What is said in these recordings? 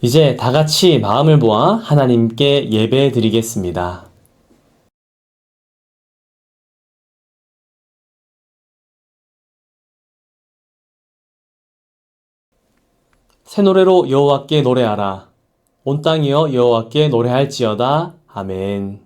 이제 다 같이 마음을 모아 하나님께 예배 드리겠습니다. 새 노래로 여호와께 노래하라. 온 땅이여 여호와께 노래할지어다. 아멘.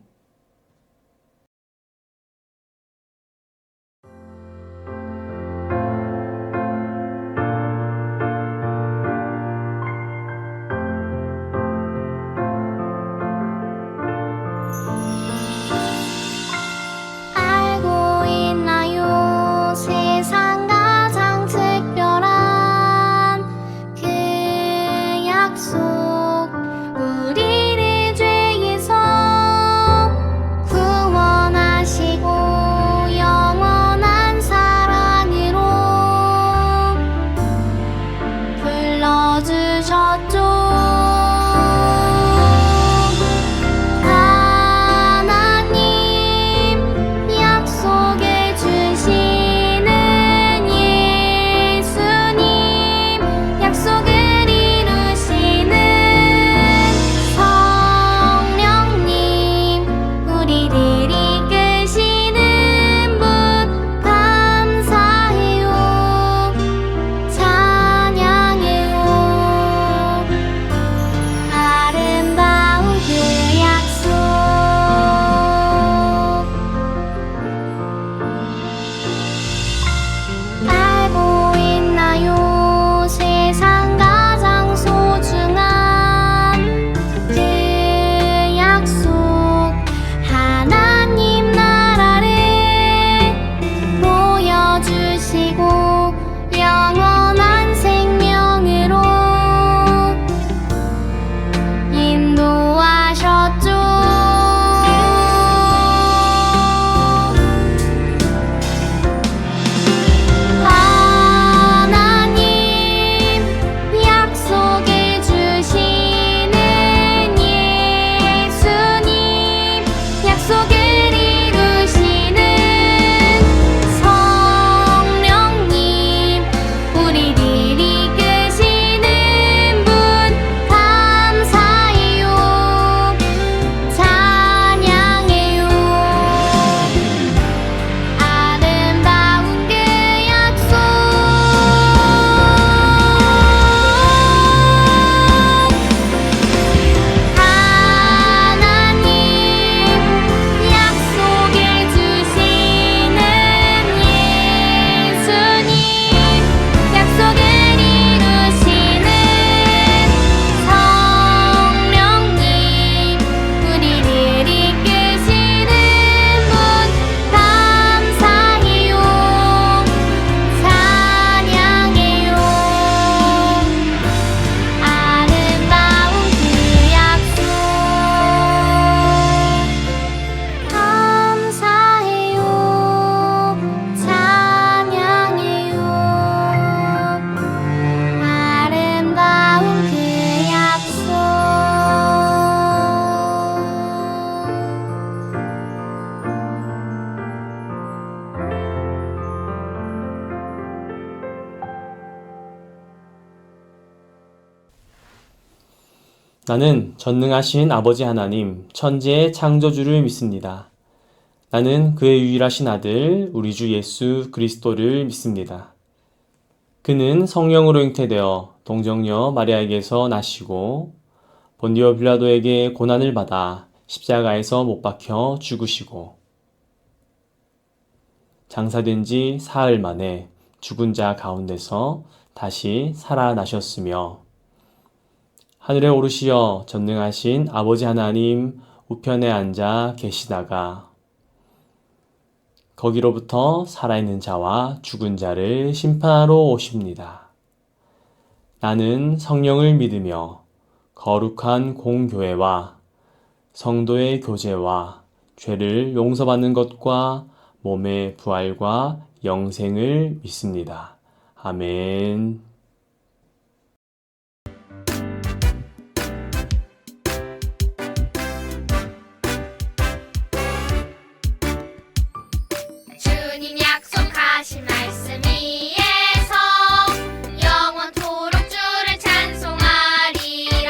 알고 있나요? 세상 가장 특별한 그 약속, 우리를 죄에서 구원하시고 영원한 사랑으로 불러주셨죠. 영원한 생명으로 인도하셨죠. 하나님 약속해 주시는 예수님, 약속을 이루시는 우리를 이끄시는 분 감사해요. 찬양해요. 아름다운 그 약속, 하나님 약속해 주시는 예수님, 약속을 이루시는 성령님, 우리를 이끄시는 분 감사해요. 찬양해요. 아름다운 그 약속, 감사해요. 찬양해요. 아름다운 그 약속. 나는 전능하신 아버지 하나님, 천지의 창조주를 믿습니다. 나는 그의 유일하신 아들, 우리 주 예수 그리스도를 믿습니다. 그는 성령으로 잉태되어 동정녀 마리아에게서 나시고 본디오 빌라도에게 고난을 받아 십자가에서 못 박혀 죽으시고 장사된 지 사흘 만에 죽은 자 가운데서 다시 살아나셨으며 하늘에 오르시어 전능하신 아버지 하나님 우편에 앉아 계시다가 거기로부터 살아있는 자와 죽은 자를 심판하러 오십니다. 나는 성령을 믿으며 거룩한 공교회와 성도의 교제와 죄를 용서받는 것과 몸의 부활과 영생을 믿습니다. 아멘. 주님 약속하신 말씀 위에서 영원토록 주를 찬송하리라.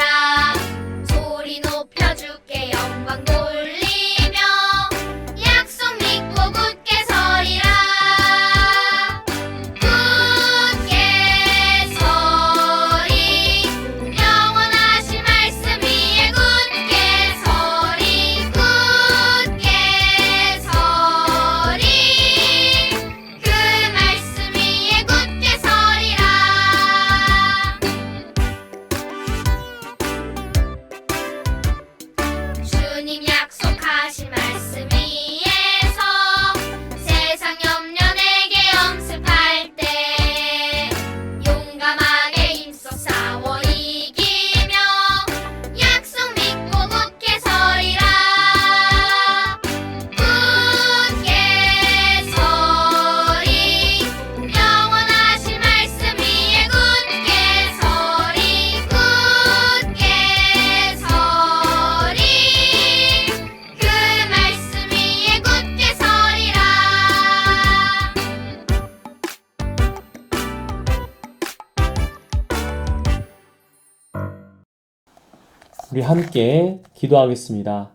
우리 함께 기도하겠습니다.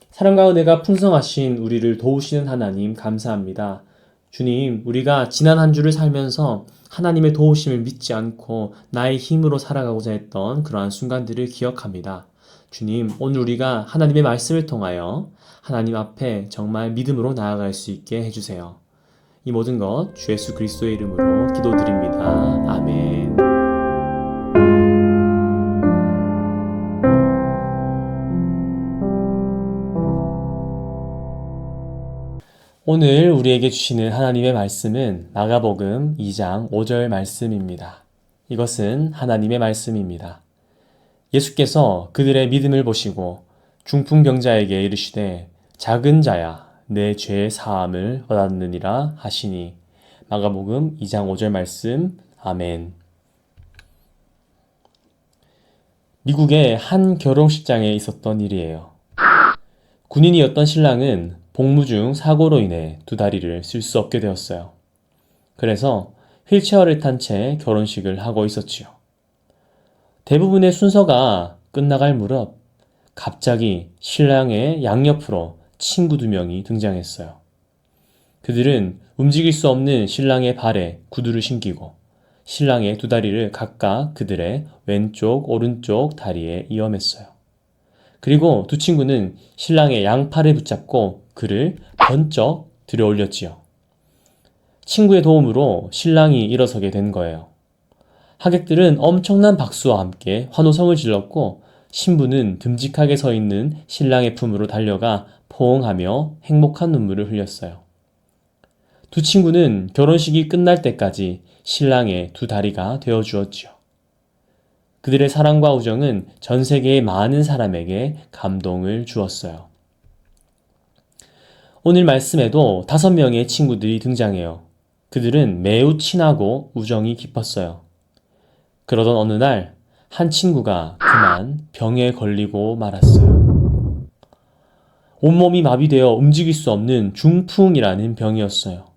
사랑과 은혜가 풍성하신 우리를 도우시는 하나님 감사합니다. 주님, 우리가 지난 한 주를 살면서 하나님의 도우심을 믿지 않고 나의 힘으로 살아가고자 했던 그러한 순간들을 기억합니다. 주님, 오늘 우리가 하나님의 말씀을 통하여 하나님 앞에 정말 믿음으로 나아갈 수 있게 해주세요. 이 모든 것 주 예수 그리스도의 이름으로 기도드립니다. 아멘. 오늘 우리에게 주시는 하나님의 말씀은 마가복음 2장 5절 말씀입니다. 이것은 하나님의 말씀입니다. 예수께서 그들의 믿음을 보시고 중풍병자에게 이르시되 작은 자야 내 죄의 사함을 얻었느니라 하시니. 마가복음 2장 5절 말씀. 아멘. 미국의 한 결혼식장에 있었던 일이에요. 군인이었던 신랑은 복무 중 사고로 인해 두 다리를 쓸 수 없게 되었어요. 그래서 휠체어를 탄 채 결혼식을 하고 있었지요. 대부분의 순서가 끝나갈 무렵 갑자기 신랑의 양옆으로 친구 두 명이 등장했어요. 그들은 움직일 수 없는 신랑의 발에 구두를 신기고 신랑의 두 다리를 각각 그들의 왼쪽, 오른쪽 다리에 이어맸어요. 그리고 두 친구는 신랑의 양팔을 붙잡고 그를 번쩍 들어 올렸지요. 친구의 도움으로 신랑이 일어서게 된 거예요. 하객들은 엄청난 박수와 함께 환호성을 질렀고 신부는 듬직하게 서 있는 신랑의 품으로 달려가 포옹하며 행복한 눈물을 흘렸어요. 두 친구는 결혼식이 끝날 때까지 신랑의 두 다리가 되어 주었지요. 그들의 사랑과 우정은 전 세계의 많은 사람에게 감동을 주었어요. 오늘 말씀에도 5명의 친구들이 등장해요. 그들은 매우 친하고 우정이 깊었어요. 그러던 어느 날 한 친구가 그만 병에 걸리고 말았어요. 온몸이 마비되어 움직일 수 없는 중풍이라는 병이었어요.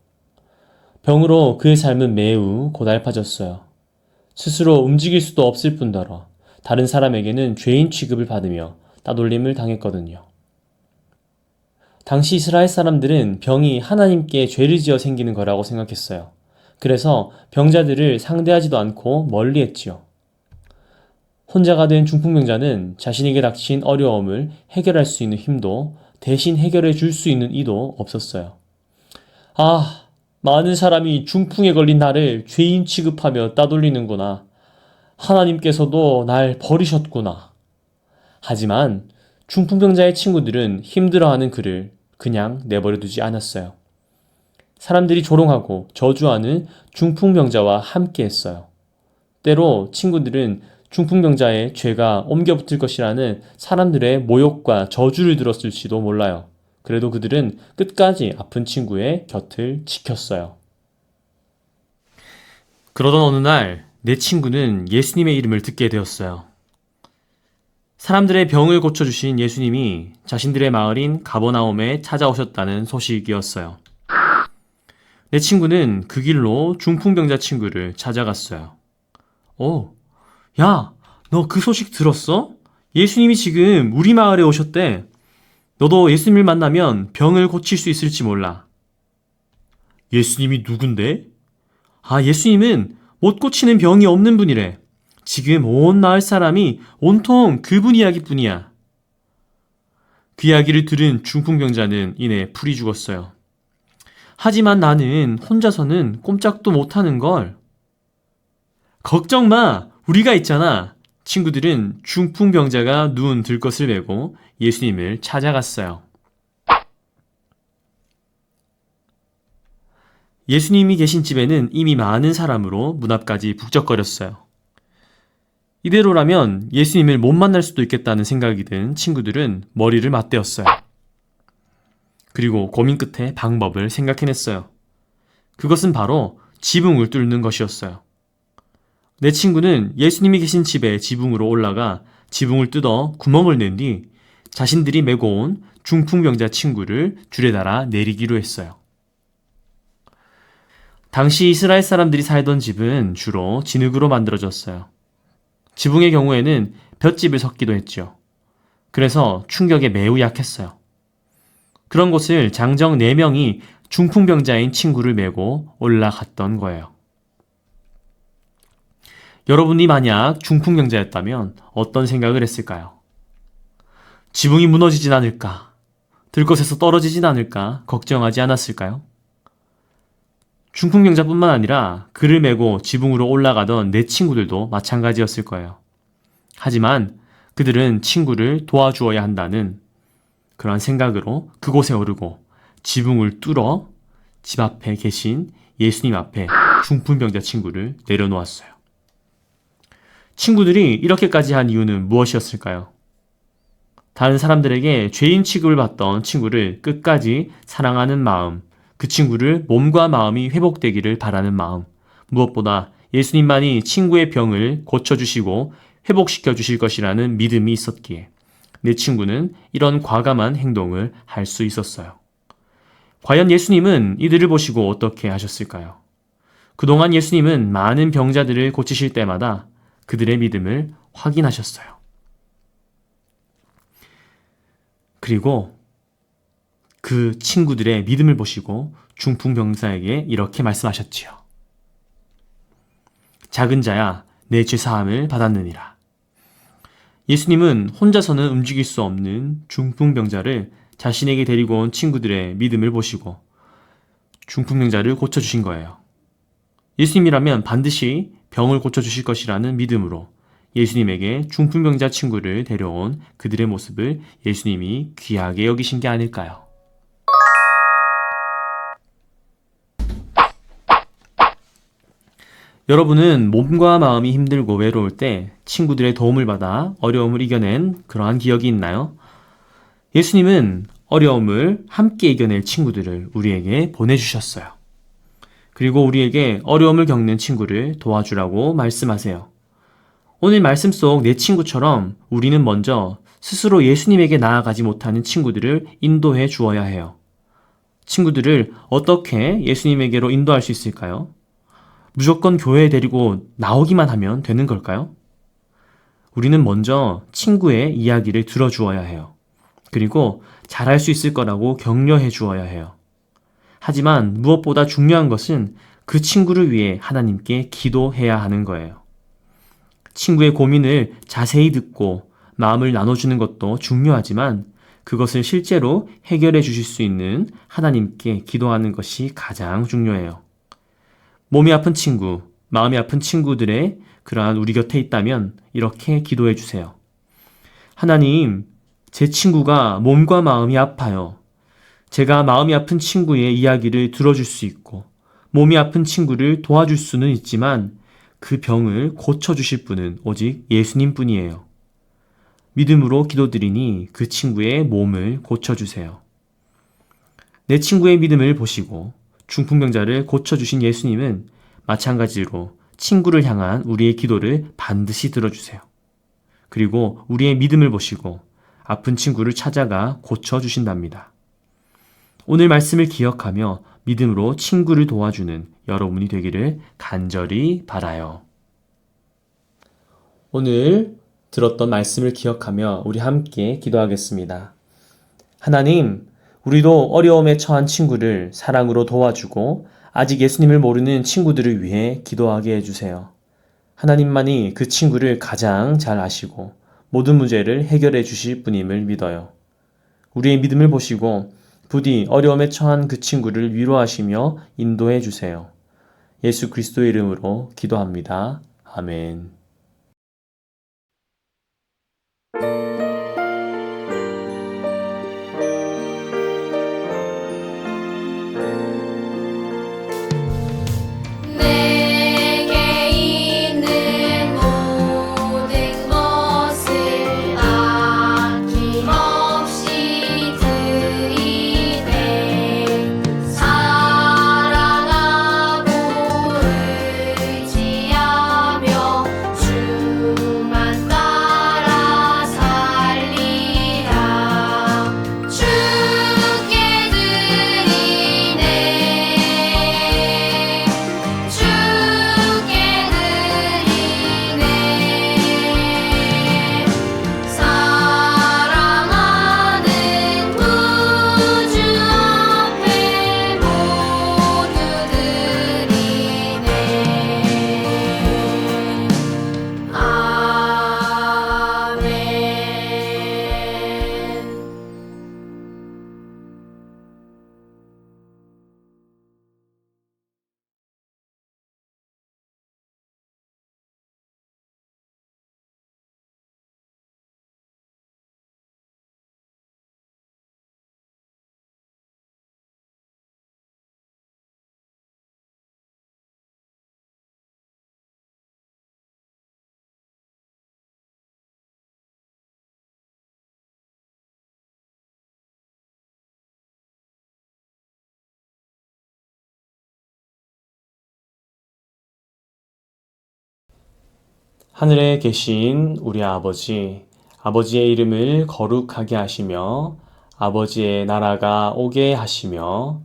병으로 그의 삶은 매우 고달파졌어요. 스스로 움직일 수도 없을 뿐더러 다른 사람에게는 죄인 취급을 받으며 따돌림을 당했거든요. 당시 이스라엘 사람들은 병이 하나님께 죄를 지어 생기는 거라고 생각했어요. 그래서 병자들을 상대하지도 않고 멀리했지요. 혼자가 된 중풍병자는 자신에게 닥친 어려움을 해결할 수 있는 힘도 대신 해결해 줄 수 있는 이도 없었어요. 아, 많은 사람이 중풍에 걸린 나를 죄인 취급하며 따돌리는구나. 하나님께서도 날 버리셨구나. 하지만 중풍병자의 친구들은 힘들어하는 그를 그냥 내버려 두지 않았어요. 사람들이 조롱하고 저주하는 중풍병자와 함께 했어요. 때로 친구들은 중풍병자의 죄가 옮겨 붙을 것이라는 사람들의 모욕과 저주를 들었을지도 몰라요. 그래도 그들은 끝까지 아픈 친구의 곁을 지켰어요. 그러던 어느 날 내 친구는 예수님의 이름을 듣게 되었어요. 사람들의 병을 고쳐주신 예수님이 자신들의 마을인 가버나움에 찾아오셨다는 소식이었어요. 내 친구는 그 길로 중풍병자 친구를 찾아갔어요. 야, 너 그 소식 들었어? 예수님이 지금 우리 마을에 오셨대. 너도 예수님을 만나면 병을 고칠 수 있을지 몰라. 예수님이 누군데? 예수님은 못 고치는 병이 없는 분이래. 지금 온 마을 사람이 온통 그분 이야기뿐이야. 그 이야기를 들은 중풍병자는 이내 풀이 죽었어요. 하지만 나는 혼자서는 꼼짝도 못하는걸. 걱정 마, 우리가 있잖아. 친구들은 중풍병자가 누운 들것을 메고 예수님을 찾아갔어요. 예수님이 계신 집에는 이미 많은 사람으로 문 앞까지 북적거렸어요. 이대로라면 예수님을 못 만날 수도 있겠다는 생각이 든 친구들은 머리를 맞대었어요. 그리고 고민 끝에 방법을 생각해냈어요. 그것은 바로 지붕을 뚫는 것이었어요. 내 친구는 예수님이 계신 집의 지붕으로 올라가 지붕을 뜯어 구멍을 낸 뒤 자신들이 메고 온 중풍병자 친구를 줄에 달아 내리기로 했어요. 당시 이스라엘 사람들이 살던 집은 주로 진흙으로 만들어졌어요. 지붕의 경우에는 볏짚을 섞기도 했죠. 그래서 충격에 매우 약했어요. 그런 곳을 장정 4명이 중풍병자인 친구를 메고 올라갔던 거예요. 여러분이 만약 중풍병자였다면 어떤 생각을 했을까요? 지붕이 무너지진 않을까? 들것에서 떨어지진 않을까? 걱정하지 않았을까요? 중풍병자뿐만 아니라 그를 메고 지붕으로 올라가던 내 친구들도 마찬가지였을 거예요. 하지만 그들은 친구를 도와주어야 한다는 그러한 생각으로 그곳에 오르고 지붕을 뚫어 집 앞에 계신 예수님 앞에 중풍병자 친구를 내려놓았어요. 친구들이 이렇게까지 한 이유는 무엇이었을까요? 다른 사람들에게 죄인 취급을 받던 친구를 끝까지 사랑하는 마음, 그 친구를 몸과 마음이 회복되기를 바라는 마음, 무엇보다 예수님만이 친구의 병을 고쳐주시고 회복시켜 주실 것이라는 믿음이 있었기에 내 친구는 이런 과감한 행동을 할 수 있었어요. 과연 예수님은 이들을 보시고 어떻게 하셨을까요? 그동안 예수님은 많은 병자들을 고치실 때마다 그들의 믿음을 확인하셨어요. 그리고 그 친구들의 믿음을 보시고 중풍병자에게 이렇게 말씀하셨지요. 작은 자야, 내 죄사함을 받았느니라. 예수님은 혼자서는 움직일 수 없는 중풍병자를 자신에게 데리고 온 친구들의 믿음을 보시고 중풍병자를 고쳐주신 거예요. 예수님이라면 반드시 병을 고쳐주실 것이라는 믿음으로 예수님에게 중풍병자 친구를 데려온 그들의 모습을 예수님이 귀하게 여기신 게 아닐까요? 여러분은 몸과 마음이 힘들고 외로울 때 친구들의 도움을 받아 어려움을 이겨낸 그러한 기억이 있나요? 예수님은 어려움을 함께 이겨낼 친구들을 우리에게 보내주셨어요. 그리고 우리에게 어려움을 겪는 친구를 도와주라고 말씀하세요. 오늘 말씀 속 내 친구처럼 우리는 먼저 스스로 예수님에게 나아가지 못하는 친구들을 인도해 주어야 해요. 친구들을 어떻게 예수님에게로 인도할 수 있을까요? 무조건 교회에 데리고 나오기만 하면 되는 걸까요? 우리는 먼저 친구의 이야기를 들어주어야 해요. 그리고 잘할 수 있을 거라고 격려해 주어야 해요. 하지만 무엇보다 중요한 것은 그 친구를 위해 하나님께 기도해야 하는 거예요. 친구의 고민을 자세히 듣고 마음을 나눠주는 것도 중요하지만 그것을 실제로 해결해 주실 수 있는 하나님께 기도하는 것이 가장 중요해요. 몸이 아픈 친구, 마음이 아픈 친구들의 그러한 우리 곁에 있다면 이렇게 기도해 주세요. 하나님, 제 친구가 몸과 마음이 아파요. 제가 마음이 아픈 친구의 이야기를 들어줄 수 있고 몸이 아픈 친구를 도와줄 수는 있지만 그 병을 고쳐주실 분은 오직 예수님 뿐이에요. 믿음으로 기도드리니 그 친구의 몸을 고쳐주세요. 내 친구의 믿음을 보시고 중풍병자를 고쳐주신 예수님은 마찬가지로 친구를 향한 우리의 기도를 반드시 들어주세요. 그리고 우리의 믿음을 보시고 아픈 친구를 찾아가 고쳐주신답니다. 오늘 말씀을 기억하며 믿음으로 친구를 도와주는 여러분이 되기를 간절히 바라요. 오늘 들었던 말씀을 기억하며 우리 함께 기도하겠습니다. 하나님, 우리도 어려움에 처한 친구를 사랑으로 도와주고 아직 예수님을 모르는 친구들을 위해 기도하게 해주세요. 하나님만이 그 친구를 가장 잘 아시고 모든 문제를 해결해 주실 분임을 믿어요. 우리의 믿음을 보시고 부디 어려움에 처한 그 친구를 위로하시며 인도해 주세요. 예수 그리스도의 이름으로 기도합니다. 아멘. 내게 있는 모든 것을 아낌없이 드리네. 사랑하고 의지하며 하늘에 계신 우리 아버지, 아버지의 이름을 거룩하게 하시며 아버지의 나라가 오게 하시며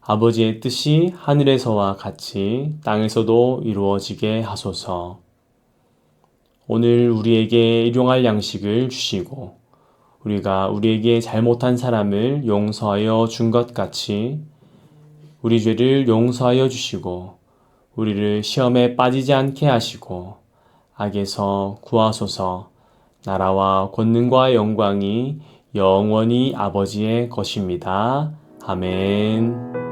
아버지의 뜻이 하늘에서와 같이 땅에서도 이루어지게 하소서. 오늘 우리에게 일용할 양식을 주시고 우리가 우리에게 잘못한 사람을 용서하여 준 것 같이 우리 죄를 용서하여 주시고 우리를 시험에 빠지지 않게 하시고 악에서 구하소서. 나라와 권능과 영광이 영원히 아버지의 것입니다. 아멘.